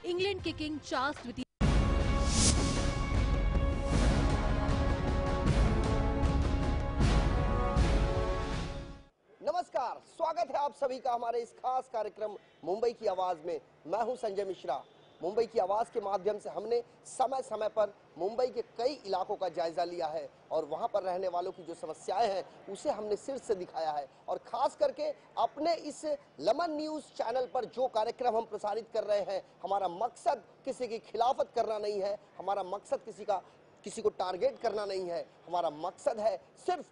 England के king Charles द्वितीय। नमस्कार, स्वागत है आप सभी का हमारे इस खास कार्यक्रम मुंबई की आवाज में। मैं हूं संजय मिश्रा। मुंबई की आवाज के माध्यम से हमने समय समय पर मुंबई के कई इलाकों का जायजा लिया है और वहां पर रहने वालों की जो समस्याएं हैं उसे हमने सिर से दिखाया है। और खास करके अपने इस लमन न्यूज चैनल पर जो कार्यक्रम हम प्रसारित कर रहे हैं, हमारा मकसद किसी की खिलाफत करना नहीं है, हमारा मकसद किसी को टारगेट करना नहीं है। हमारा मकसद है सिर्फ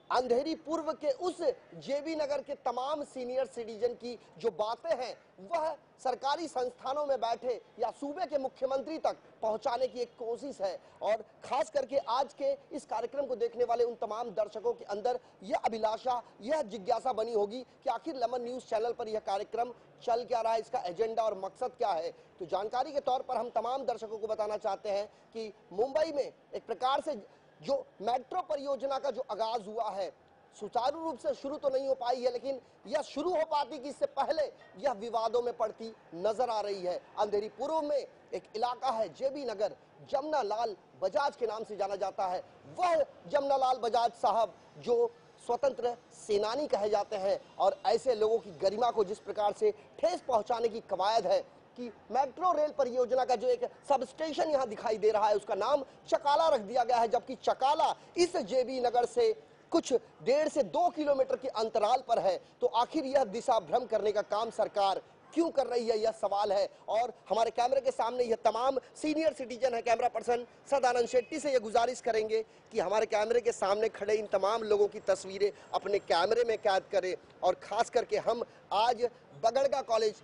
अंधेरी पूर्व के उस जेबी नगर के तमाम सीनियर सिटीजन की जो बातें हैं वह सरकारी संस्थानों में बैठे या सूबे के मुख्यमंत्री तक पहुंचाने की एक कोशिश है। और खास करके आज के इस कार्यक्रम को देखने वाले उन तमाम दर्शकों के अंदर यह अभिलाषा, यह जिज्ञासा बनी होगी कि आखिर लमन न्यूज चैनल पर यह कार्यक्रम चल क्या रहा है, इसका एजेंडा और मकसद क्या है। तो जानकारी के तौर पर हम तमाम दर्शकों को बताना चाहते हैं कि मुंबई में एक प्रकार से जो मेट्रो परियोजना का जो आगाज हुआ है, सुचारू रूप से शुरू तो नहीं हो पाई है, लेकिन यह शुरू हो पाती कि इससे पहले यह विवादों में पड़ती नजर आ रही है। अंधेरी पूर्व में एक इलाका है जेबी नगर, जमुना लाल बजाज के नाम से जाना जाता है। वह जमुना लाल बजाज साहब जो स्वतंत्र सेनानी कहे जाते हैं और ऐसे लोगों की गरिमा को जिस प्रकार से ठेस पहुंचाने की कवायद है कि मेट्रो रेल परियोजना का जो एक सब स्टेशन यहाँ दिखाई दे रहा है उसका नाम चकाला रख दिया गया है, जबकि चकाला इस जेबी नगर से कुछ 1.5 से 2 किलोमीटर के अंतराल पर है। तो आखिर यह दिशा भ्रम करने का काम सरकार क्यों कर रही है, यह सवाल है। और हमारे कैमरे के सामने यह तमाम सीनियर सिटीजन है। कैमरा पर्सन सदानंद शेट्टी से यह गुजारिश करेंगे कि हमारे कैमरे के सामने खड़े इन तमाम लोगों की तस्वीरें अपने कैमरे में कैद करें। और खास करके हम आज बगड़गा कॉलेज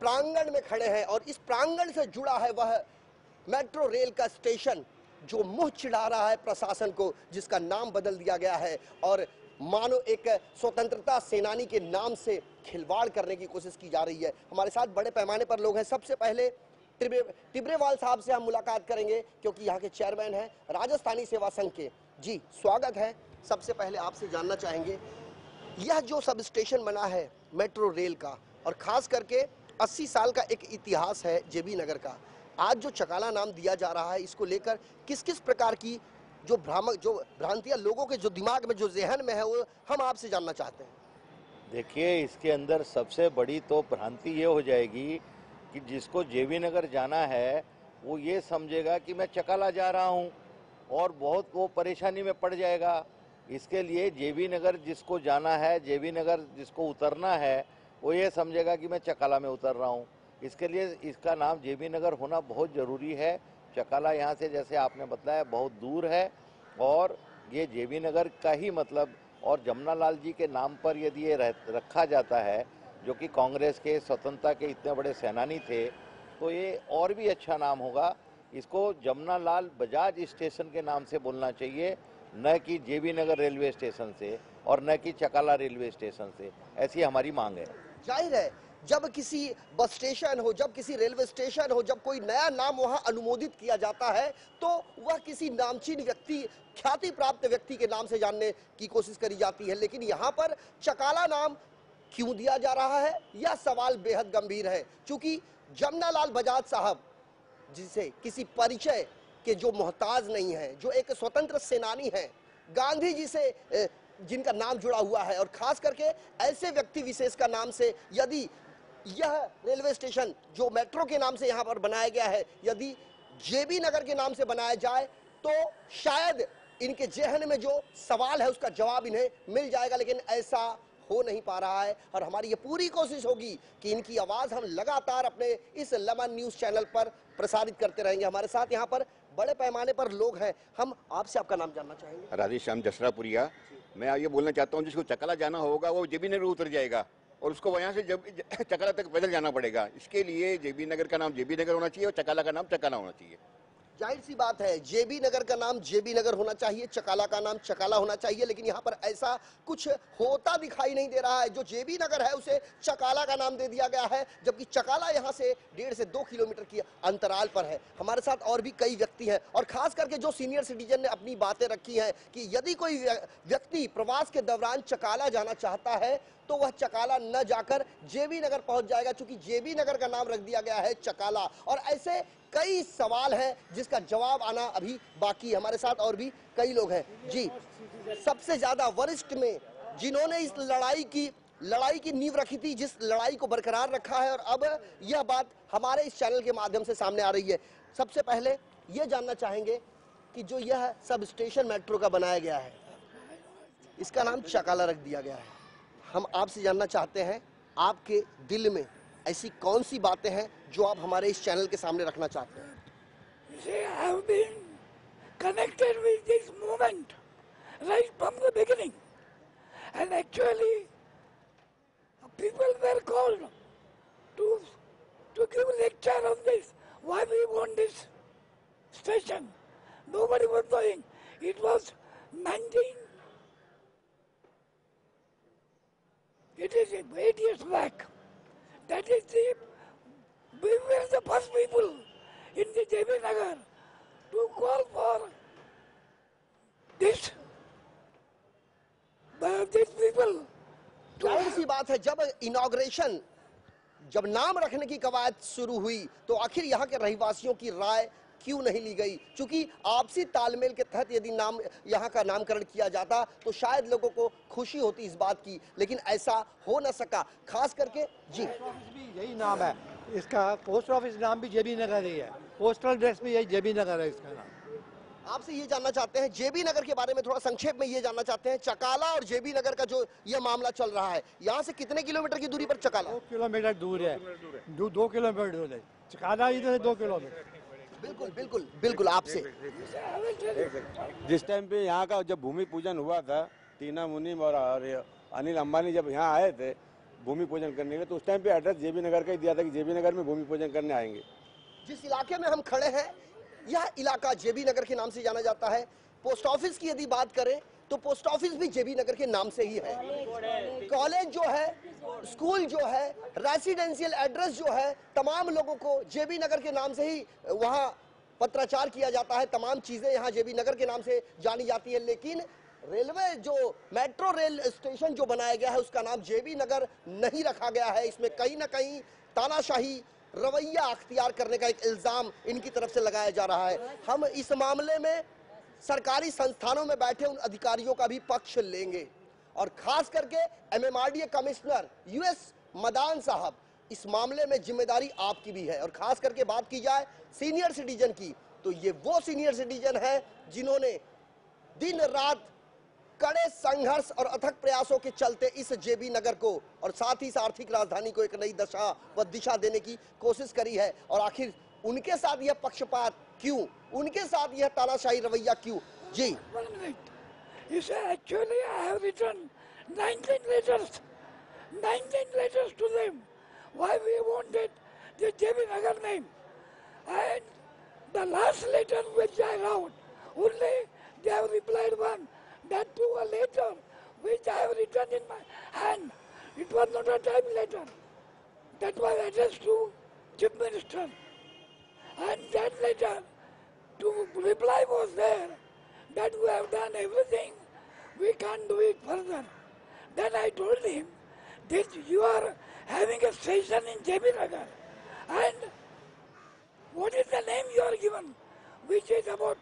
प्रांगण में खड़े हैं और इस प्रांगण से जुड़ा है वह मेट्रो रेल का स्टेशन जो मुंह चिढ़ा रहा है प्रशासन को, जिसका नाम बदल दिया गया है और मानो एक स्वतंत्रता सेनानी के नाम से खिलवाड़ करने की कोशिश की जा रही है। हमारे साथ बड़े पैमाने पर लोग हैं। सबसे पहले टिब्रेवाल साहब से हम मुलाकात करेंगे क्योंकि यहाँ के चेयरमैन हैं राजस्थानी सेवा संघ के। जी स्वागत है। सबसे पहले आपसे जानना चाहेंगे यह जो सब स्टेशन बना है मेट्रो रेल का, और खास करके 80 साल का एक इतिहास है जेबी नगर का, आज जो चकाला नाम दिया जा रहा है इसको लेकर किस किस प्रकार की जो भ्रांतियां लोगों के जो दिमाग में, जो जहन में है, वो हम आपसे जानना चाहते हैं। देखिए, इसके अंदर सबसे बड़ी तो भ्रांति ये हो जाएगी कि जिसको जेबी नगर जाना है वो ये समझेगा कि मैं चकाला जा रहा हूँ और बहुत वो परेशानी में पड़ जाएगा। इसके लिए जेबी नगर जिसको जाना है, जेबी नगर जिसको उतरना है, वो ये समझेगा कि मैं चकाला में उतर रहा हूँ। इसके लिए इसका नाम जेबी नगर होना बहुत ज़रूरी है। चकाला यहाँ से, जैसे आपने बताया, बहुत दूर है और ये जेबी नगर का ही मतलब, और जमुना लाल जी के नाम पर यदि ये रखा जाता है, जो कि कांग्रेस के स्वतंत्रता के इतने बड़े सेनानी थे, तो ये और भी अच्छा नाम होगा। इसको जमुना लाल बजाज स्टेशन के नाम से बोलना चाहिए, न कि जेबी नगर रेलवे स्टेशन से और न कि चकाला रेलवे स्टेशन से। ऐसी हमारी मांग है। जाहिर है जब किसी बस स्टेशन हो, जब किसी रेलवे स्टेशन हो, जब कोई नया नाम वहां अनुमोदित किया जाता है तो वह किसी नामचीन व्यक्ति, ख्याति प्राप्त व्यक्ति के नाम से जानने की कोशिश करी जाती है। लेकिन यहाँ पर चकाला नाम क्यों दिया जा रहा है, यह सवाल बेहद गंभीर है। क्योंकि जमुना लाल बजाज साहब जिसे किसी परिचय के जो मोहताज नहीं है, जो एक स्वतंत्र सेनानी है, गांधी जी से जिनका नाम जुड़ा हुआ है, और खास करके ऐसे व्यक्ति विशेष का नाम से यदि यह रेलवे स्टेशन जो मेट्रो के नाम से यहाँ पर बनाया गया है, यदि जेबी नगर के नाम से बनाया जाए तो शायद इनके जहन में जो सवाल है उसका जवाब इन्हें मिल जाएगा। लेकिन ऐसा हो नहीं पा रहा है और हमारी ये पूरी कोशिश होगी कि इनकी आवाज़ हम लगातार अपने इस लमन न्यूज़ चैनल पर प्रसारित करते रहेंगे। हमारे साथ यहाँ पर बड़े पैमाने पर लोग हैं। हम आपसे आपका नाम जानना चाहेंगे। राधेश्याम जसरापुरिया। मैं ये बोलना चाहता हूँ, जिसको चकाला जाना होगा वो जेबी नगर उतर जाएगा और उसको वहाँ से जब चकाला तक पैदल जाना पड़ेगा। इसके लिए जेबी नगर का नाम जेबी नगर होना चाहिए और चकाला का नाम चकाला होना चाहिए। जाहिर सी बात है, जेबी नगर का नाम जेबी नगर होना चाहिए, चकाला का नाम चकाला होना चाहिए, लेकिन यहाँ पर ऐसा कुछ होता दिखाई नहीं दे रहा है। जो जेबी नगर है उसे चकाला का नाम दे दिया गया है, जबकि चकाला यहाँ से 1.5 से 2 किलोमीटर की अंतराल पर है। हमारे साथ और भी कई व्यक्ति हैं और खास करके जो सीनियर सिटीजन ने अपनी बातें रखी हैं कि यदि कोई व्यक्ति प्रवास के दौरान चकाला जाना चाहता है तो वह चकाला न जाकर जेबी नगर पहुंच जाएगा, क्योंकि जेबी नगर का नाम रख दिया गया है चकाला। और ऐसे कई सवाल हैं जिसका जवाब आना अभी बाकी है। हमारे साथ और भी कई लोग हैं। जी, सबसे ज्यादा वरिष्ठ में जिन्होंने इस लड़ाई की नींव रखी थी, जिस लड़ाई को बरकरार रखा है, और अब यह बात हमारे इस चैनल के माध्यम से सामने आ रही है। सबसे पहले ये जानना चाहेंगे कि जो यह सब स्टेशन मेट्रो का बनाया गया है, इसका नाम चकाला रख दिया गया है। हम आपसे जानना चाहते हैं, आपके दिल में ऐसी कौन सी बातें हैं जो आप हमारे इस चैनल के सामने रखना चाहते हैं? I have been connected with this movement right from the beginning, and actually people were called to give lecture on this. Why we want this station? Nobody was doing. It was 8 years back. That is we were the first people in the JB Nagar to call for these people. जाहिर सी बात है, जब नाम रखने की कवायद शुरू हुई तो आखिर यहाँ के रहवासियों की राय क्यों नहीं ली गई? क्योंकि आपसी तालमेल के तहत यदि नाम यहाँ का नामकरण किया जाता तो शायद लोगों को खुशी होती इस बात की, लेकिन ऐसा हो न सका। खास करके जी, यही नाम है इसका, पोस्ट ऑफिस नाम भी जेबी नगर ही है, पोस्टल एड्रेस भी यही जेबी नगर है इसका नाम। आपसे ये जानना चाहते हैं, जेबी नगर के बारे में थोड़ा संक्षेप में ये जानना चाहते हैं, चकाला और जेबी नगर का जो ये मामला चल रहा है, यहाँ से कितने किलोमीटर की दूरी पर चकाला? 2 किलोमीटर दूर है, 2 किलोमीटर दूर है चकाला, इधर से 2 किलोमीटर। बिल्कुल बिल्कुल बिल्कुल। आपसे जिस टाइम पे यहाँ का जब भूमि पूजन हुआ था, टीना मुनीम और अनिल अंबानी जब यहाँ आए थे भूमि पूजन करने के लिए, तो उस टाइम पे एड्रेस जेबी नगर का ही दिया था कि जेबी नगर में भूमि पूजन करने आएंगे। जिस इलाके में हम खड़े हैं, यह इलाका जेबी नगर के नाम से जाना जाता है। पोस्ट ऑफिस की यदि बात करें तो पोस्ट ऑफिस भी जेबी नगर के नाम से ही है। कॉलेज जो है, स्कूल जो है, रेसिडेंशियल एड्रेस जो है, तमाम लोगों को जेबी नगर के नाम से ही वहाँ पत्राचार किया जाता है। तमाम चीजें यहाँ जेबी नगर के नाम से जानी जाती है। लेकिन रेलवे जो मेट्रो रेल स्टेशन जो बनाया गया है उसका नाम जेबी नगर नहीं रखा गया है। इसमें कहीं ना कहीं तानाशाही रवैया अख्तियार करने का एक इल्जाम इनकी तरफ से लगाया जा रहा है। हम इस मामले में सरकारी संस्थानों में बैठे उन अधिकारियों का भी पक्ष लेंगे, और खास करके MMRDA कमिश्नर US मदान साहब, इस मामले में जिम्मेदारी आपकी भी है। और खास करके बात की जाए सीनियर सिटीजन की, तो ये वो सीनियर सिटीजन है जिन्होंने दिन रात कड़े संघर्ष और अथक प्रयासों के चलते इस जेबी नगर को और साथ ही आर्थिक राजधानी को एक नई दशा व दिशा देने की कोशिश करी है। और आखिर उनके साथ यह पक्षपात क्यों, उनके साथ यह तानाशाही रवैया क्यों? जी, 1 minute. You say actually I have written 19 letters to them. Why we wanted the JB Nagar name, and the last letter which I wrote, only they have replied one. That to a letter which I have written in my hand. It was not a time letter. That was addressed to Chief Minister. And that letter, to reply was there, that we have done everything, we can't do it further. Then I told him that you are having a station in JB Nagar, and what is the name you are given, which is about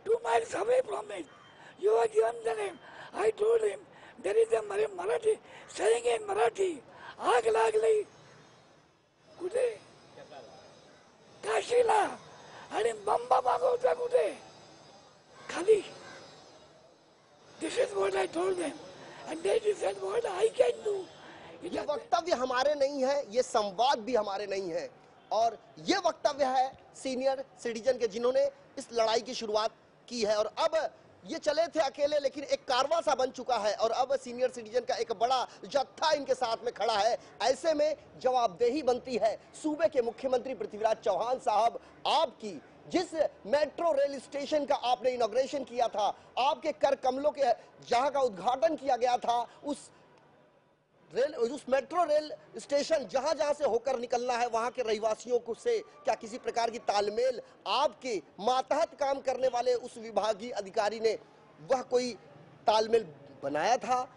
2 miles away from it. You are given the name. I told him there is a Marathi saying in Marathi, आग लागली कुठे काशीला आणि बंबा मागवता कुठे खाली. This is what I told them, and they said what I can do. ये वक्तव्य हमारे नहीं है, ये संवाद भी हमारे नहीं है, और ये वक्तव्य है सीनियर सिटीजन के जिन्होंने इस लड़ाई की शुरुआत की है। और अब ये चले थे अकेले, लेकिन एक कारवां सा बन चुका है और अब सीनियर सिटीजन का एक बड़ा जत्था इनके साथ में खड़ा है। ऐसे में जवाबदेही बनती है सूबे के मुख्यमंत्री पृथ्वीराज चौहान साहब, आपकी जिस मेट्रो रेल स्टेशन का आपने इनॉग्रेशन किया था, आपके कर कमलों के जहां का उद्घाटन किया गया था, उस मेट्रो रेल स्टेशन जहां जहां से होकर निकलना है, वहां के रहिवासियों को से क्या किसी प्रकार की तालमेल आपके मातहत काम करने वाले उस विभागीय अधिकारी ने वह कोई तालमेल बनाया था?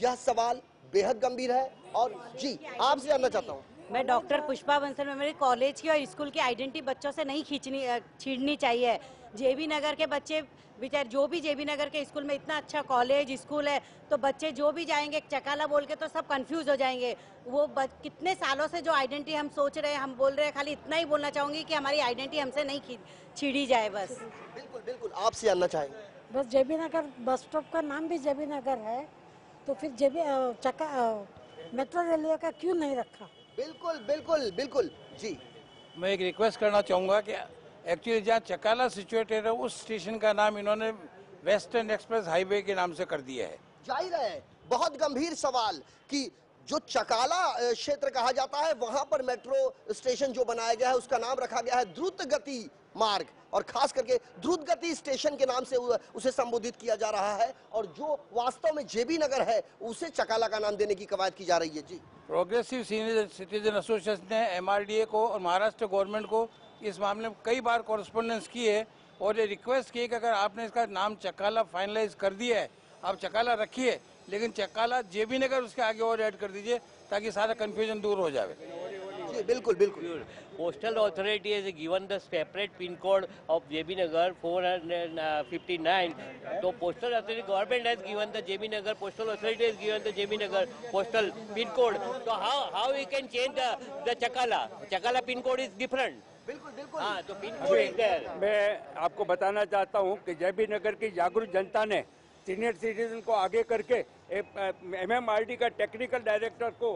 यह सवाल बेहद गंभीर है। और जी आपसे जानना चाहता हूँ, मैं डॉक्टर पुष्पा बंसल में, मेरे कॉलेज की और स्कूल की आइडेंटिटी बच्चों से नहीं छीननी चाहिए। जेबी नगर के बच्चे बेचारे, जो भी जेबी नगर के स्कूल में इतना अच्छा कॉलेज स्कूल है, तो बच्चे जो भी जाएंगे चकाला बोल के तो सब कंफ्यूज हो जाएंगे। वो कितने सालों से जो आइडेंटिटी हम सोच रहे हैं, हम बोल रहे हैं, खाली इतना ही बोलना चाहूंगी कि हमारी आइडेंटिटी हमसे नहीं छीड़ी जाए बस। बिल्कुल बिल्कुल आपसे जानना चाहेंगे। बस जेबी नगर बस स्टॉप का नाम भी जेबी नगर है, तो फिर जेबी मेट्रो रेलवे का क्यों नहीं रखा? बिल्कुल बिल्कुल बिल्कुल जी। मैं एक रिक्वेस्ट करना चाहूँगा कि एक्चुअली जहाँ चकाला सिचुएटेड है उस स्टेशन का नाम इन्होंने वेस्टर्न एक्सप्रेस हाईवे के नाम से कर दिया है। जाहिर है बहुत गंभीर सवाल कि जो चकाला क्षेत्र कहा जाता है, वहां पर मेट्रो स्टेशन जो बनाया गया है उसका नाम रखा गया है द्रुत गति मार्ग, और खास करके द्रुत गति स्टेशन के नाम से उसे संबोधित किया जा रहा है, और जो वास्तव में जेबी नगर है उसे चकाला का नाम देने की कवायद की जा रही है। जी, प्रोग्रेसिव सीनियर सिटीजन एसोसिएशन ने एमआरडीए को और महाराष्ट्र गवर्नमेंट को इस मामले में कई बार कॉरेस्पॉन्डेंस की है और ये रिक्वेस्ट की है कि अगर आपने इसका नाम चकाला फाइनलाइज कर दिया है, आप चकाला रखिए, लेकिन चकाला जेबी नगर उसके आगे और ऐड कर दीजिए ताकि सारा कंफ्यूजन दूर हो जाए। जी बिल्कुल बिल्कुल। Postal authority has given the separate pin code of JB Nagar 459. So postal authority, government has given the JB Nagar, postal authority has given the JB Nagar postal pin code. So how we can change the Chakala? Chakala pin code is different. बिल्कुल बिल्कुल। हाँ, तो pin code is there. मैं आपको बताना चाहता हूँ कि जेबी नगर की जागरूक जनता ने सीनियर सिटीजन को आगे करके एमएमआरडी का टेक्निकल डायरेक्टर को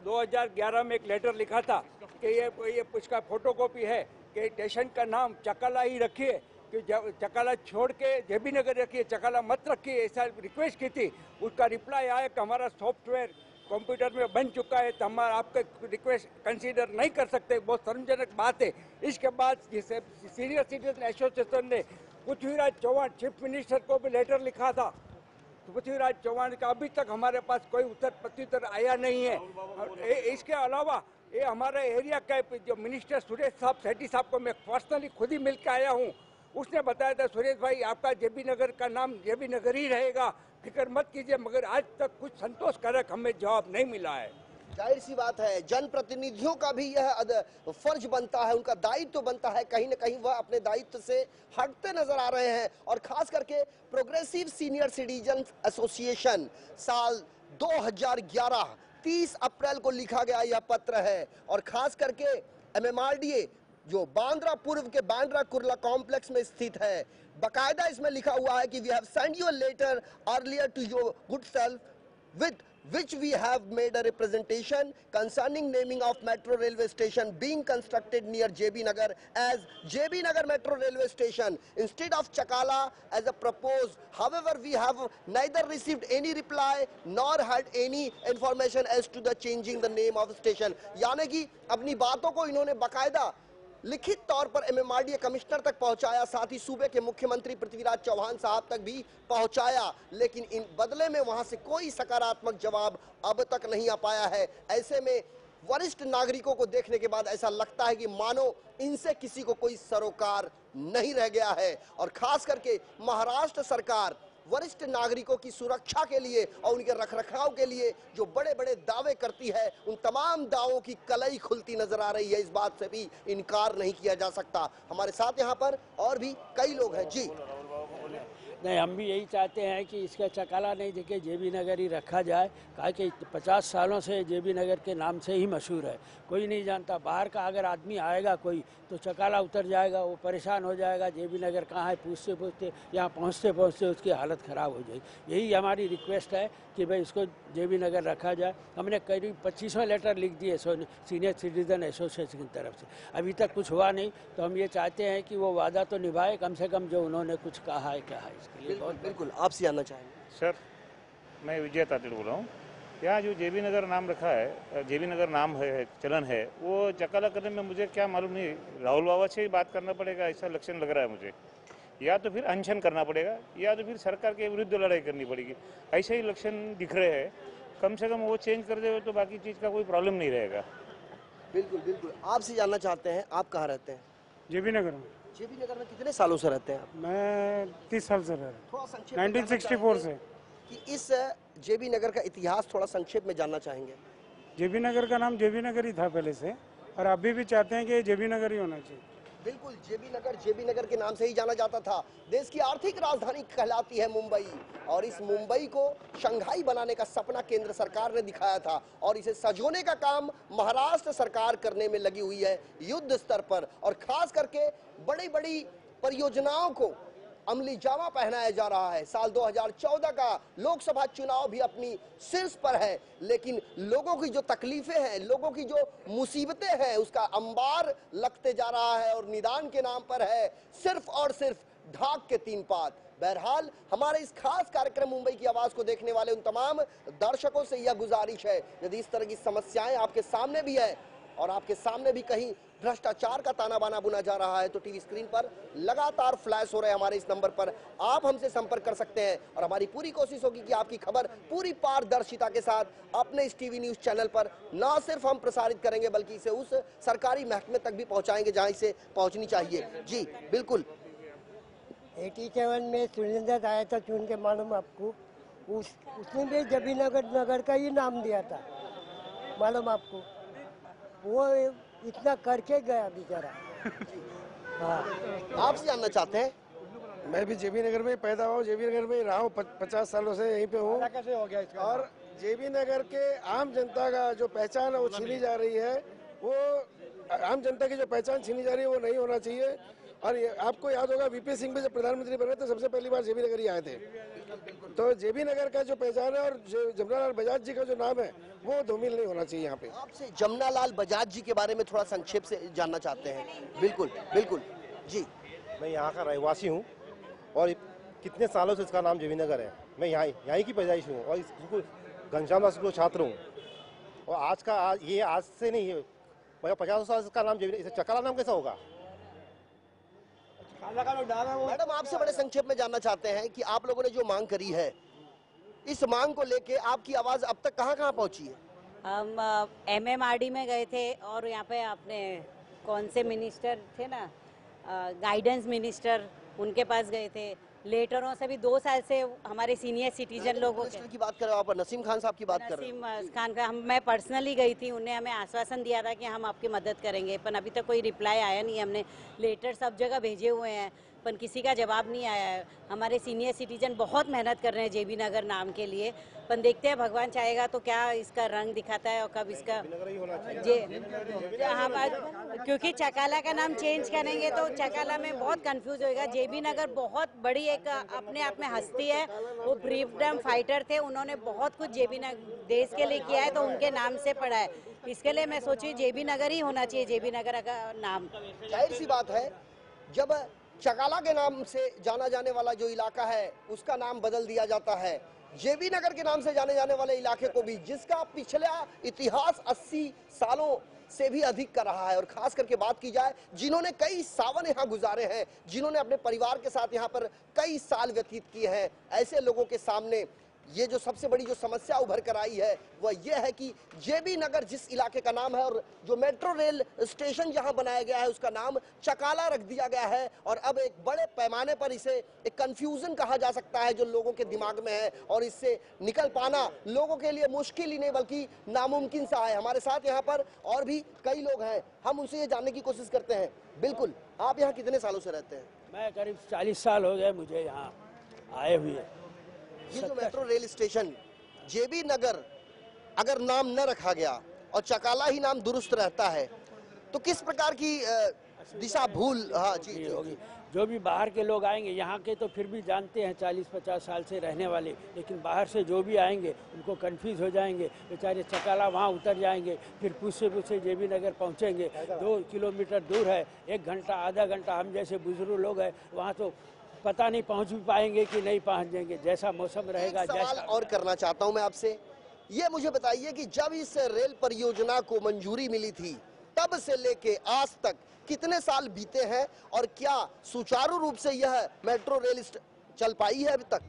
2011 में एक लेटर लिखा था कि ये उसका फोटोकॉपी है कि स्टेशन का नाम चकाला ही रखिए, कि चकाला छोड़ के जेबी नगर रखिए, चकाला मत रखिए, ऐसा रिक्वेस्ट की थी। उसका रिप्लाई आया कि हमारा सॉफ्टवेयर कंप्यूटर में बन चुका है, तो हम आपका रिक्वेस्ट कंसीडर नहीं कर सकते। बहुत शर्मजनक बात है। इसके बाद जिसे सीनियर सिटीजन एसोसिएशन ने पृथ्वीराज चौहान चीफ मिनिस्टर को भी लेटर लिखा था, तो पृथ्वीराज चौहान का अभी तक हमारे पास कोई उत्तर प्रत्युत्तर आया नहीं है। इसके अलावा ये हमारे एरिया का जो मिनिस्टर सुरेश साहब सेठी साहब को मैं पर्सनली खुद ही मिल के आया हूँ, उसने बताया था सुरेश भाई आपका जेबी नगर का नाम जेबी नगर ही रहेगा, फिक्र मत कीजिए, मगर आज तक कुछ संतोषकारक हमें जवाब नहीं मिला है। जाहिर सी बात है, जनप्रतिनिधियों का भी यह फर्ज बनता है, उनका दायित्व बनता है, कहीं न कहीं वह अपने दायित्व से हटते नजर आ रहे हैं। और खास करके प्रोग्रेसिव सीनियर सिटीजन एसोसिएशन साल 2011 30 अप्रैल को लिखा गया यह पत्र है, और खास करके एमएमआरडीए जो बांद्रा पूर्व के बांद्रा कुर्ला कॉम्प्लेक्स में स्थित है, बकायदा इसमें लिखा हुआ है कि we have send you a letter earlier to your good self with which we have made a representation concerning naming of metro railway station being constructed near JB Nagar as JB Nagar Metro Railway Station instead of Chakala as a proposed. However, we have neither received any reply nor had any information as to the changing the name of station. यानी कि अपनी बातों को इन्होंने बकायदा लिखित तौर पर एमएमआरडीए कमिश्नर तक पहुंचाया, साथ ही सूबे के मुख्यमंत्री पृथ्वीराज चौहान साहब तक भी पहुंचाया, लेकिन इन बदले में वहां से कोई सकारात्मक जवाब अब तक नहीं आ पाया है। ऐसे में वरिष्ठ नागरिकों को देखने के बाद ऐसा लगता है कि मानो इनसे किसी को कोई सरोकार नहीं रह गया है। और खास करके महाराष्ट्र सरकार वरिष्ठ नागरिकों की सुरक्षा के लिए और उनके रखरखाव के लिए जो बड़े बड़े दावे करती है, उन तमाम दावों की कलई खुलती नजर आ रही है। इस बात से भी इनकार नहीं किया जा सकता। हमारे साथ यहाँ पर और भी कई लोग हैं। जी नहीं, हम भी यही चाहते हैं कि इसका चकाला नहीं देके जेबी नगर ही रखा जाए, कहा कि 50 सालों से जेबी नगर के नाम से ही मशहूर है। कोई नहीं जानता, बाहर का अगर आदमी आएगा कोई तो चकाला उतर जाएगा, वो परेशान हो जाएगा, जेबी नगर कहाँ है पूछते पूछते, यहाँ पहुँचते पहुँचते उसकी हालत ख़राब हो जाएगी। यही हमारी रिक्वेस्ट है कि भाई इसको जेबी नगर रखा जाए। हमने करीब 25वें लेटर लिख दिए सीनियर सिटीजन एसोसिएशन की तरफ से, अभी तक कुछ हुआ नहीं। तो हम ये चाहते हैं कि वो वादा तो निभाए, कम से कम जो उन्होंने कुछ कहा है क्या है इसके। के लिए बहुत बिल्कुल आपसे जानना चाहेंगे। सर, मैं विजय तातिड़ बोल रहा हूँ। यहाँ जो जेबी नगर नाम रखा है, जेबी नगर नाम है, चलन है, वो चकाला करने में मुझे क्या मालूम नहीं, राहुल बाबा से ही बात करना पड़ेगा, ऐसा लक्षण लग रहा है मुझे। या तो फिर अनशन करना पड़ेगा, या तो फिर सरकार के विरुद्ध लड़ाई करनी पड़ेगी, ऐसे ही लक्षण दिख रहे हैं। कम से कम वो चेंज कर दे तो बाकी चीज़ का कोई प्रॉब्लम नहीं रहेगा। बिल्कुल बिल्कुल आपसे जानना चाहते हैं, आप कहाँ रहते हैं? जेबी नगर में। जेबी नगर में कितने सालों से रहते हैं आप? मैं 30 साल से रह रहा थोड़ा हूँ, संक्षेप में 1964 से। कि इस जेबी नगर का इतिहास थोड़ा संक्षेप में जानना चाहेंगे। जेबी नगर का नाम जेबी नगर ही था पहले से, और अभी भी चाहते हैं कि ये जेबी नगर ही होना चाहिए। बिल्कुल जेबी नगर के नाम से ही जाना जाता था। देश की आर्थिक राजधानी कहलाती है मुंबई, और इस मुंबई को शंघाई बनाने का सपना केंद्र सरकार ने दिखाया था, और इसे सजोने का काम महाराष्ट्र सरकार करने में लगी हुई है युद्ध स्तर पर। और खास करके बड़ी बड़ी परियोजनाओं को अमली जामा पहनाया जा रहा है। साल 2014 का लोकसभा चुनाव भी अपनी शीर्ष पर है, लेकिन लोगों की जो तकलीफें हैं, लोगों की जो मुसीबतें हैं, उसका अंबार लगते जा रहा है, और निदान के नाम पर है सिर्फ और सिर्फ ढाक के 3 पात। बहरहाल हमारे इस खास कार्यक्रम मुंबई की आवाज को देखने वाले उन तमाम दर्शकों से यह गुजारिश है, यदि इस तरह की समस्याएं आपके सामने भी है और आपके सामने भी कहीं भ्रष्टाचार का ताना बाना बुना जा रहा है, तो टीवी स्क्रीन पर लगातार फ्लैश हो रहे हमारे इस नंबर पर आप हमसे संपर्क कर सकते हैं। और हमारी पूरी कोशिश होगी कि आपकी खबर पूरी पारदर्शिता के साथ अपने इस टीवी न्यूज चैनल पर न सिर्फ हम प्रसारित करेंगे, बल्कि इसे उस सरकारी महकमे तक भी पहुंचाएंगे जहां इसे पहुंचनी चाहिए। जी बिल्कुल। 87 में सुरेंद्र आया था चुन के, मालूम आपको? उसने भी जेबी नगर का ही नाम दिया था, मालूम आपको? वो इतना करके गया बेचारा। हाँ, आप जानना चाहते हैं? मैं भी जेबी नगर में पैदा हुआ, जेबी नगर में रहा हूँ, 50 सालों से यहीं पे हूँ। कैसे हो गया इसका? और जेबी नगर के आम जनता का जो पहचान है वो छीनी जा रही है, वो आम जनता की जो पहचान छीनी जा रही है वो नहीं होना चाहिए। और आपको याद होगा वीपी सिंह भी जब प्रधानमंत्री बने तो सबसे पहली बार जेबी नगर ही आए थे। तो जेबी नगर का जो पहचान है और जमनालाल बजाज जी का जो नाम है वो धूमिल नहीं होना चाहिए यहाँ पे। आपसे जमनालाल बजाज जी के बारे में थोड़ा संक्षेप से जानना चाहते हैं। बिल्कुल बिल्कुल जी। मैं यहाँ का रहवासी हूँ और कितने सालों से इसका नाम जेबी नगर है। मैं यहाँ की पैदाइश हूँ और स्कूल घनश्याम दास स्कूल छात्र हूँ। और आज से नहीं है, 50 साल इसका नाम जेबी, इसे चकाला नाम कैसा होगा? मैडम आपसे बड़े संक्षेप में जानना चाहते हैं कि आप लोगों ने जो मांग करी है, इस मांग को लेके आपकी आवाज अब तक कहाँ पहुंची है? हम MMRD में गए थे, और यहाँ पे आपने कौन से मिनिस्टर थे ना, गाइडेंस मिनिस्टर, उनके पास गए थे। लेटरों से भी 2 साल से हमारे सीनियर सिटीजन लोगों की बात कर रहे हो आप? नसीम खान साहब की बात कर रहे हो? नसीम खान का मैं पर्सनली गई थी, उन्हें हमें आश्वासन दिया था कि हम आपकी मदद करेंगे, पर अभी तक कोई रिप्लाई आया नहीं है। हमने लेटर सब जगह भेजे हुए हैं, पर किसी का जवाब नहीं आया है। हमारे सीनियर सिटीजन बहुत मेहनत कर रहे हैं जेबी नगर नाम के लिए, पर देखते हैं भगवान चाहेगा तो क्या इसका रंग दिखाता है और कब इसका क्योंकि चकाला का नाम चेंज करेंगे तो चकाला में बहुत कंफ्यूज होएगा। जेबी नगर बहुत बड़ी एक अपने आप में हस्ती है, वो फ्रीडम फाइटर थे, उन्होंने बहुत कुछ जेबी नगर देश के लिए किया है, तो उनके नाम से पड़ा है। इसके लिए मैं सोची जेबी नगर ही होना चाहिए, जेबी नगर का नाम। जाहिर सी बात है, जब चकाला के नाम से जाना जाने वाला जो इलाका है उसका नाम बदल दिया जाता है, जेबी नगर के नाम से जाने जाने वाले इलाके को भी, जिसका पिछला इतिहास 80 सालों से भी अधिक का रहा है। और खास करके बात की जाए जिन्होंने कई सावन यहाँ गुजारे हैं, जिन्होंने अपने परिवार के साथ यहाँ पर कई साल व्यतीत किए हैं, ऐसे लोगों के सामने ये जो सबसे बड़ी जो समस्या उभर कर आई है वह यह है कि जेबी नगर जिस इलाके का नाम है और जो मेट्रो रेल स्टेशन जहां बनाया गया है उसका नाम चकाला रख दिया गया है। और अब एक बड़े पैमाने पर इसे एक कंफ्यूजन कहा जा सकता है जो लोगों के दिमाग में है, और इससे निकल पाना लोगों के लिए मुश्किल ही नहीं बल्कि नामुमकिन सा है। हमारे साथ यहाँ पर और भी कई लोग हैं, हम उनसे ये जानने की कोशिश करते हैं। बिल्कुल, आप यहाँ कितने सालों से रहते हैं? मैं करीब 40 साल हो गए मुझे यहाँ आए हुए। ये जो मेट्रो रेल स्टेशन जेबी नगर अगर नाम न रखा गया और चकाला ही नाम दुरुस्त रहता है तो किस प्रकार की दिशा भूल जी होगी? जो भी बाहर के लोग आएंगे, यहाँ के तो फिर भी जानते हैं 40-50 साल से रहने वाले, लेकिन बाहर से जो भी आएंगे उनको कंफ्यूज हो जाएंगे, बेचारे चकाला वहाँ उतर जाएंगे, फिर पूछे जेबी नगर पहुँचेंगे। 2 किलोमीटर दूर है, 1 घंटा आधा घंटा, हम जैसे बुजुर्ग लोग हैं वहाँ तो पता नहीं पहुंच भी पाएंगे कि नहीं पहुंचेंगे, जैसा मौसम रहेगा। एक सवाल और करना चाहता हूं मैं आपसे, ये मुझे बताइए कि जब इस रेल परियोजना को मंजूरी मिली थी तब से लेके आज तक कितने साल बीते हैं और क्या सुचारू रूप से यह मेट्रो रेल चल पाई है अभी तक?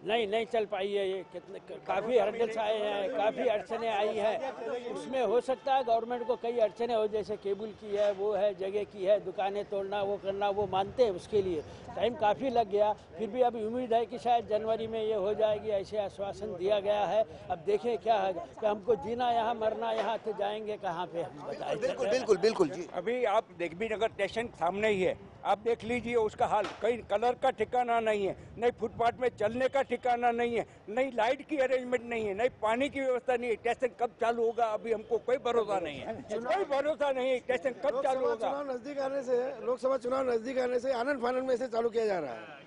नहीं चल पाई है। ये कितने काफ़ी हर्डल्स आए हैं, काफ़ी अड़चने आई है। उसमें हो सकता है गवर्नमेंट को कई अड़चने हो, जैसे केबल की है, वो है, जगह की है, दुकानें तोड़ना, वो करना, वो मानते हैं। उसके लिए टाइम काफ़ी लग गया, फिर भी अभी उम्मीद है कि शायद जनवरी में ये हो जाएगी, ऐसे आश्वासन दिया गया है। अब देखें क्या है कि हमको जीना यहाँ, मरना यहाँ, तो जाएंगे कहाँ पे, हम बताएं। बिल्कुल बिल्कुल बिल्कुल जी। अभी आप देवी नगर स्टेशन सामने ही है, आप देख लीजिए उसका हाल। कहीं कलर का ठिकाना नहीं है, नहीं फुटपाथ में चलने का ठिकाना नहीं है, नहीं लाइट की अरेंजमेंट नहीं है, नहीं पानी की व्यवस्था नहीं है। स्टेशन कब चालू होगा अभी हमको कोई भरोसा नहीं है, कोई भरोसा नहीं है स्टेशन कब चालू होगा। चुनाव नजदीक आने से, लोकसभा चुनाव नजदीक आने से आनंद फानंद में से चालू किया जा रहा है।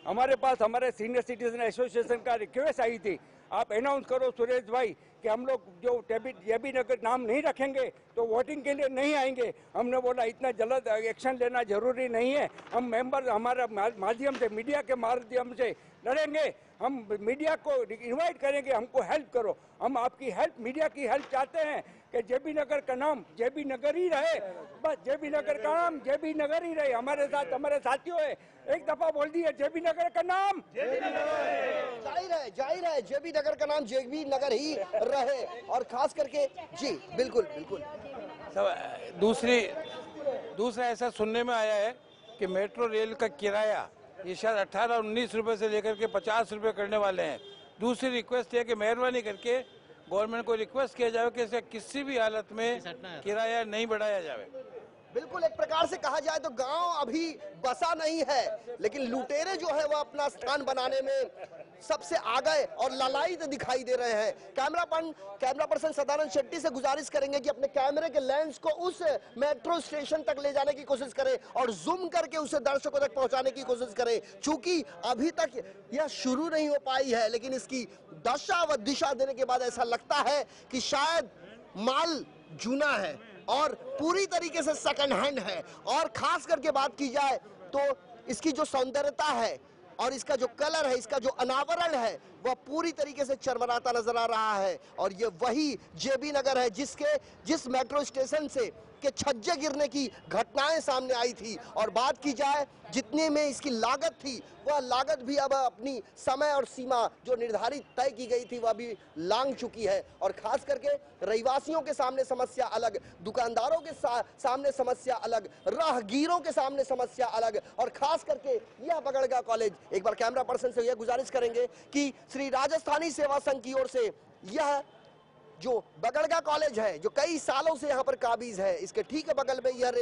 हमारे पास हमारे सीनियर सिटीजन एसोसिएशन का रिक्वेस्ट आई थी, आप अनाउंस करो सुरेश भाई कि हम लोग जो जेबी नगर नाम नहीं रखेंगे तो वोटिंग के लिए नहीं आएंगे। हमने बोला इतना जल्द एक्शन लेना जरूरी नहीं है, हम मेंबर हमारा माध्यम से, मीडिया के माध्यम से लड़ेंगे। हम मीडिया को इनवाइट करेंगे, हमको हेल्प करो। हम आपकी हेल्प, मीडिया की हेल्प चाहते हैं कि जेबी नगर का नाम जेबी नगर ही रहे, बस जेबी नगर का नाम जेबी नगर ही रहे। हमारे साथ हमारे साथियों है, एक दफा बोल दिए जेबी नगर का नाम जाहिर है जेबी नगर का नाम जेबी नगर ही रहे। और खास करके जी बिल्कुल बिल्कुल। दूसरा ऐसा सुनने में आया है कि मेट्रो रेल का किराया ये शायद 18-19 रुपए से लेकर के 50 रुपए करने वाले हैं। दूसरी रिक्वेस्ट है कि मेहरबानी करके गवर्नमेंट को रिक्वेस्ट किया जाए कि इसे किसी भी हालत में किराया नहीं बढ़ाया जाए। बिल्कुल, एक प्रकार से कहा जाए तो गांव अभी बसा नहीं है, लेकिन लुटेरे जो है वो अपना स्थान बनाने में सबसे आगे और ललायत दिखाई दे रहे हैं। कैमरा पर्सन सदानंद शेट्टी से गुजारिश करेंगे कि अपने कैमरे के लेंस को उस मेट्रो स्टेशन तक ले जाने की कोशिश करें और जूम करके उसे दर्शकों तक पहुंचाने की कोशिश करें। चूंकि अभी तक यह शुरू नहीं हो पाई है, लेकिन इसकी दशा व दिशा देने के बाद ऐसा लगता है कि शायद माल जूना है और पूरी तरीके से सेकंड हैंड है। और खास करके बात की जाए तो इसकी जो सौंदर्यता है और इसका जो कलर है, इसका जो अनावरण है, वह पूरी तरीके से चरमराता नजर आ रहा है। और ये वही जेबी नगर है जिस मेट्रो स्टेशन से के छज्जे गिरने की घटनाएं सामने आई थी। और बात की जाए जितने में इसकी लागत थी, वह लागत भी अब अपनी समय और सीमा जो निर्धारित तय की गई थी वह भी लांघ चुकी है। और खास करके रहिवासियों के सामने समस्या अलग, दुकानदारों के सामने समस्या अलग, राहगीरों के सामने समस्या अलग। और खास करके यह बगड़गा कॉलेज, एक बार कैमरा पर्सन से यह गुजारिश करेंगे कि श्री राजस्थानी सेवा संघ की ओर से यह जो बगड़गा कॉलेज है, जो कई सालों से यहाँ पर काबिज है, इसके ठीक बगल में यह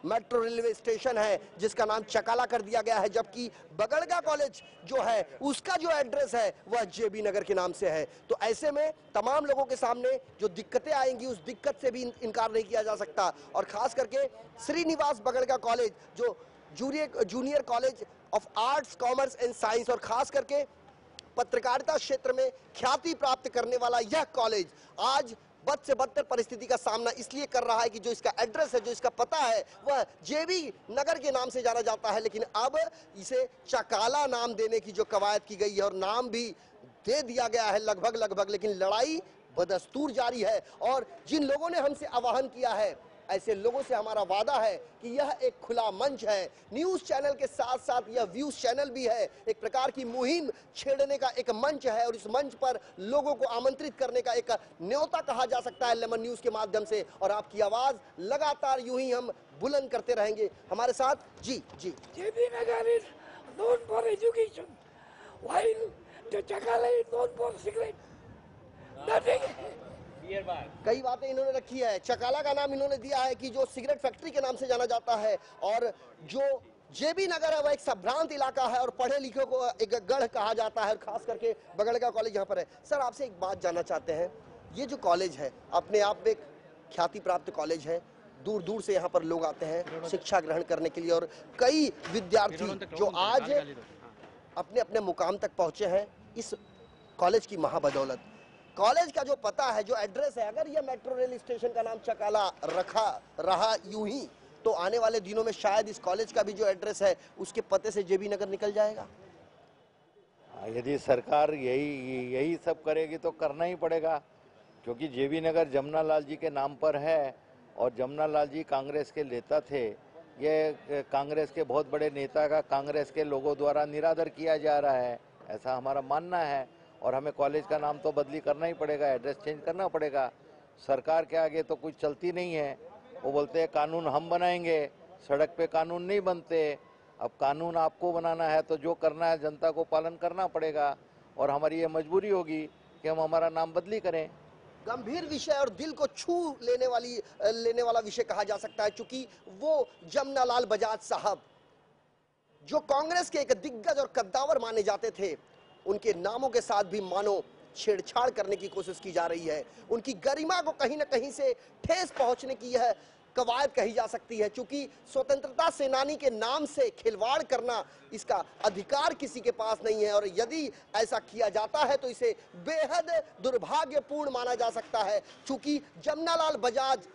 मेट्रो रेलवे स्टेशन है जिसका नाम चकाला कर दिया गया है। जबकि बगड़गा कॉलेज जो है उसका जो एड्रेस है वह जेबी नगर के नाम से है। तो ऐसे में तमाम लोगों के सामने जो दिक्कतें आएंगी उस दिक्कत से भी इनकार नहीं किया जा सकता। और खास करके श्रीनिवास बगड़गा कॉलेज जो junior college of arts, commerce and science और खास करके पत्रकारिता क्षेत्र में ख्याति प्राप्त करने वाला यह कॉलेज आज बद से बदतर परिस्थिति का सामना इसलिए कर रहा है कि जो इसका एड्रेस है, जो इसका पता है, वह जेबी नगर के नाम से जाना जाता है। लेकिन अब इसे चकाला नाम देने की जो कवायद की गई है और नाम भी दे दिया गया है लगभग, लेकिन लड़ाई बदस्तूर जारी है। और जिन लोगों ने हमसे आह्वान किया है, ऐसे लोगों से हमारा वादा है कि यह एक खुला मंच है। न्यूज चैनल के साथ साथ यह व्यूज चैनल भी है, एक प्रकार की मुहिम छेड़ने का एक मंच है। और इस मंच पर लोगों को आमंत्रित करने का एक न्योता कहा जा सकता है लेमन न्यूज के माध्यम से। और आपकी आवाज लगातार यूं ही हम बुलंद करते रहेंगे। हमारे साथ जी JB Nagar is known for education while the Chakala is known for cigarette. कई बातें इन्होंने रखी है। चकाला का नाम इन्होंने दिया है कि जो सिगरेट फैक्ट्री के नाम से जाना जाता है, और जो जेबी नगर है वह एक संभ्रांत इलाका है और पढ़े लिखे को एक गढ़ कहा जाता है। और खास करके बगड़गा कॉलेज यहाँ पर है। सर, आपसे एक बात जानना चाहते हैं, ये जो कॉलेज है अपने आप में एक ख्याति प्राप्त कॉलेज है, दूर दूर से यहाँ पर लोग आते हैं शिक्षा ग्रहण करने के लिए, और कई विद्यार्थी जो आज अपने अपने मुकाम तक पहुंचे हैं इस कॉलेज की महाबदौलत। कॉलेज का जो पता है, जो एड्रेस है, अगर यह मेट्रो रेल स्टेशन का नाम चकाला रहा यूं ही, तो आने वाले दिनों में शायद इस कॉलेज का भी जो एड्रेस है उसके पते से जेबी नगर निकल जाएगा। यदि सरकार यही सब करेगी तो करना ही पड़ेगा, क्योंकि जेबी नगर जमुना लाल जी के नाम पर है और जमुना लाल जी कांग्रेस के नेता थे। ये कांग्रेस के बहुत बड़े नेता का कांग्रेस के लोगों द्वारा निरादर किया जा रहा है, ऐसा हमारा मानना है। और हमें कॉलेज का नाम तो बदली करना ही पड़ेगा, एड्रेस चेंज करना पड़ेगा। सरकार के आगे तो कुछ चलती नहीं है। वो बोलते हैं कानून हम बनाएंगे, सड़क पे कानून नहीं बनते। अब कानून आपको बनाना है तो जो करना है जनता को पालन करना पड़ेगा और हमारी ये मजबूरी होगी कि हम हमारा नाम बदली करें। गंभीर विषय और दिल को छू लेने वाला विषय कहा जा सकता है, क्योंकि वो जमुना लाल बजाज साहब जो कांग्रेस के एक दिग्गज और कद्दावर माने जाते थे, उनके नामों के साथ भी मानो छेड़छाड़ करने की कोशिश की जा रही है। उनकी गरिमा को कहीं ना कहीं से ठेस पहुंचने की यह कवायद कही जा सकती है, क्योंकि स्वतंत्रता सेनानी के नाम से खिलवाड़ करना इसका अधिकार किसी के पास नहीं है। और यदि ऐसा किया जाता है तो इसे बेहद दुर्भाग्यपूर्ण माना जा सकता है, क्योंकि जमुना लाल बजाज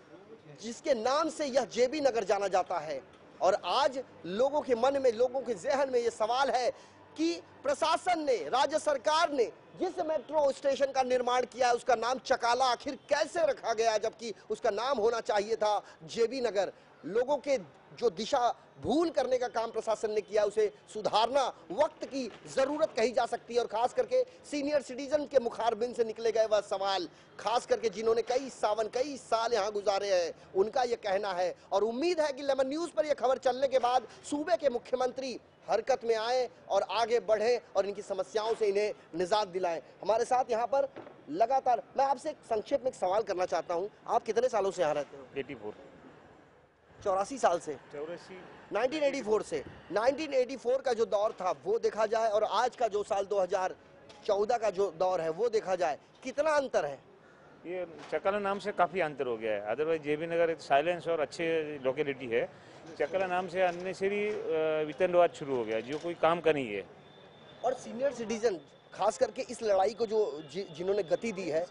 जिसके नाम से यह जेबी नगर जाना जाता है। और आज लोगों के मन में, लोगों के जहन में यह सवाल है कि प्रशासन ने, राज्य सरकार ने जिस मेट्रो स्टेशन का निर्माण किया है उसका नाम चकाला आखिर कैसे रखा गया, जबकि उसका नाम होना चाहिए था जेबी नगर। लोगों के जो दिशा भूल करने का काम प्रशासन ने किया, उसे सुधारना वक्त की जरूरत कही जा सकती है। और खास करके सीनियर सिटीजन के मुखारबिन से निकले गए वह सवाल, खास करके जिन्होंने कई साल यहाँ गुजारे हैं, उनका यह कहना है। और उम्मीद है कि लेमन न्यूज पर यह खबर चलने के बाद सूबे के मुख्यमंत्री हरकत में आए और आगे बढ़े और इनकी समस्याओं से इन्हें निजात दिलाएं। हमारे साथ यहाँ पर लगातार, मैं आपसे संक्षेप में एक सवाल करना चाहता हूँ, आप कितने सालों से यहाँ रहते हो? 84 साल से, 1984 से। 1984 का जो दौर था वो देखा जाए और आज का जो साल 2014 का जो दौर है वो देखा जाए, कितना अंतर है? ये चकाला नाम से काफ़ी अंतर हो गया है। अदरवाइज जेबी नगर एक साइलेंस और अच्छे लोकेलिटी है। चकाला नाम से अननेसेसरी वितंडवाद शुरू हो गया जो कोई काम का नहीं है। और सीनियर सिटीजन खास करके इस लड़ाई को जो जिन्होंने गति दी है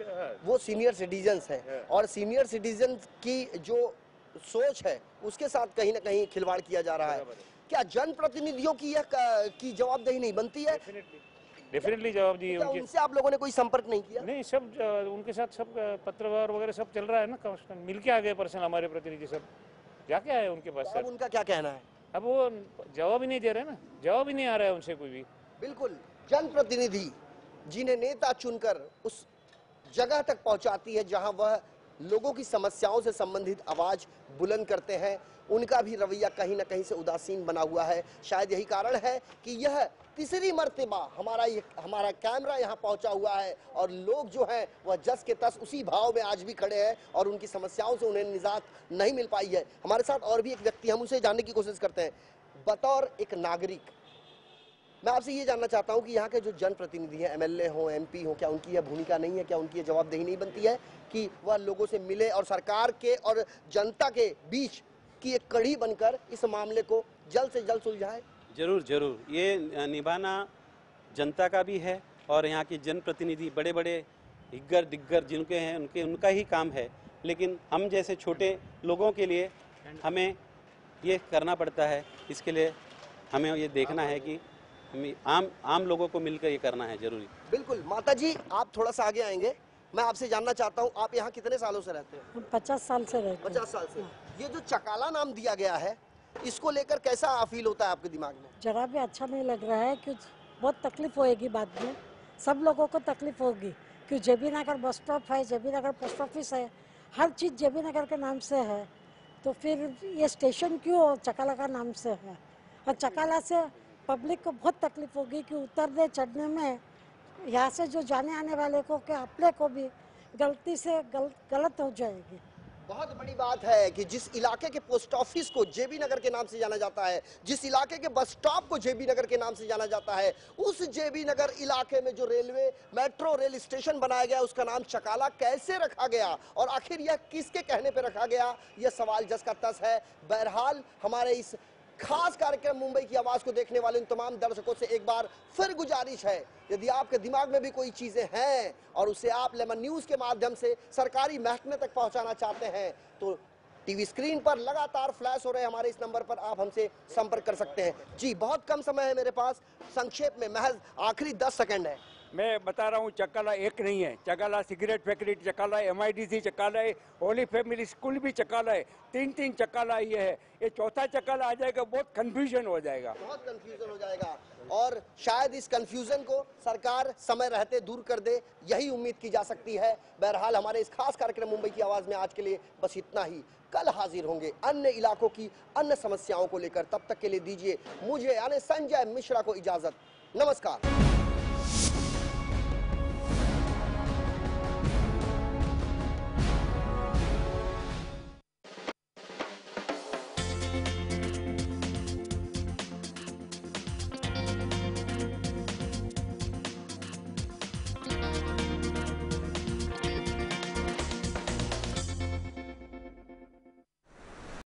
वो सीनियर सिटीजन्स हैं, और सीनियर सिटीजन की जो सोच है उसके साथ कहीं ना कहीं खिलवाड़ किया जा रहा है। क्या जनप्रतिनिधियों की यह की जवाबदेही नहीं बनती है? डेफिनेटली जवाबदेही उनकी। उनसे आप लोगों ने कोई संपर्क नहीं किया? नहीं, सब उनके साथ सब पत्रव्यवहार वगैरह सब चल रहा है ना, मिल के आ गए पर्सनल हमारे प्रतिनिधि सब जाके आए उनके पास। अब उनका क्या कहना है? अब वो जवाब ही नहीं दे रहे ना, जवाब ही नहीं आ रहा है उनसे कोई भी। बिल्कुल, जनप्रतिनिधि जिन्हें नेता चुनकर उस जगह तक पहुंचाती है जहां वह लोगों की समस्याओं से संबंधित आवाज बुलंद करते हैं, उनका भी रवैया कहीं ना कहीं से उदासीन बना हुआ है। शायद यही कारण है कि यह तीसरी मर्तबा हमारा कैमरा यहाँ पहुंचा हुआ है और लोग जो हैं वह जस के तस उसी भाव में आज भी खड़े हैं और उनकी समस्याओं से उन्हें निजात नहीं मिल पाई है। हमारे साथ और भी एक व्यक्ति, हम उनसे जानने की कोशिश करते हैं। बतौर एक नागरिक मैं आपसे ये जानना चाहता हूँ कि यहाँ के जो जनप्रतिनिधि हैं, एमएलए हो, एमपी हो, क्या उनकी यह भूमिका नहीं है, क्या उनकी यह जवाबदेही नहीं बनती है कि वह लोगों से मिले और सरकार के और जनता के बीच की एक कड़ी बनकर इस मामले को जल्द से जल्द सुलझाए? जरूर जरूर, ये निभाना जनता का भी है और यहाँ के जनप्रतिनिधि बड़े बड़े हिग्गर दिग्गर जिनके हैं उनका ही काम है। लेकिन हम जैसे छोटे लोगों के लिए हमें ये करना पड़ता है। इसके लिए हमें ये देखना है कि आम लोगों को मिलकर ये करना है जरूरी। बिल्कुल। माता जी, आप थोड़ा सा आगे आएंगे। मैं आपसे जानना चाहता हूँ, आप यहाँ कितने सालों से रहते हैं? 50 साल से रहते हैं। 50 साल से। ये जो चकाला नाम दिया गया है, इसको लेकर कैसा फील होता है आपके दिमाग में? जरा भी अच्छा नहीं लग रहा है, क्योंकि बहुत तकलीफ होएगी बाद में, सब लोगों को तकलीफ होगी। क्योंकि जेबी नगर बस स्टॉप है, जेबी नगर पोस्ट ऑफिस है, हर चीज़ जेबी नगर के नाम से है, तो फिर ये स्टेशन क्यों चकाला का नाम से है? और चकाला से पब्लिक को बहुत तकलीफ होगी कि उतरने चढ़ने में यहाँ से जो जाने आने वाले को कि अपने को भी गलती से गलत हो जाएगी। बहुत बड़ी बात है कि जिस इलाके के पोस्ट ऑफिस को जेबी नगर के नाम से जाना जाता है, जिस इलाके के बस स्टॉप को जेबी नगर के नाम से जाना जाता है, उस जेबी नगर इलाके में जो मेट्रो रेल स्टेशन बनाया गया उसका नाम चकाला कैसे रखा गया और आखिर यह किसके कहने पर रखा गया, यह सवाल जस का तस है। बहरहाल हमारे इस खास कार्यक्रम मुंबई की आवाज को देखने वाले उन तमाम दर्शकों से एक बार फिर गुजारिश है, यदि आपके दिमाग में भी कोई चीजें हैं और उसे आप लेमन न्यूज के माध्यम से सरकारी महकमे तक पहुंचाना चाहते हैं तो टीवी स्क्रीन पर लगातार फ्लैश हो रहे हमारे इस नंबर पर आप हमसे संपर्क कर सकते हैं। जी, बहुत कम समय है मेरे पास, संक्षेप में महज आखिरी 10 सेकंड है। मैं बता रहा हूँ, चकाला एक नहीं है, चकाला सिगरेट फैक्ट्री चकाला है, MIDC चकाला है, होली फैमिली स्कूल भी चकाला है, तीन चकाला ये है, ये चौथा चकाला आ जाएगा, बहुत कंफ्यूजन हो जाएगा, बहुत कंफ्यूजन हो जाएगा और शायद इस कंफ्यूजन को सरकार समय रहते दूर कर दे, यही उम्मीद की जा सकती है। बहरहाल हमारे इस खास कार्यक्रम मुंबई की आवाज में आज के लिए बस इतना ही। कल हाजिर होंगे अन्य इलाकों की अन्य समस्याओं को लेकर। तब तक के लिए दीजिए मुझे यानी संजय मिश्रा को इजाजत। नमस्कार।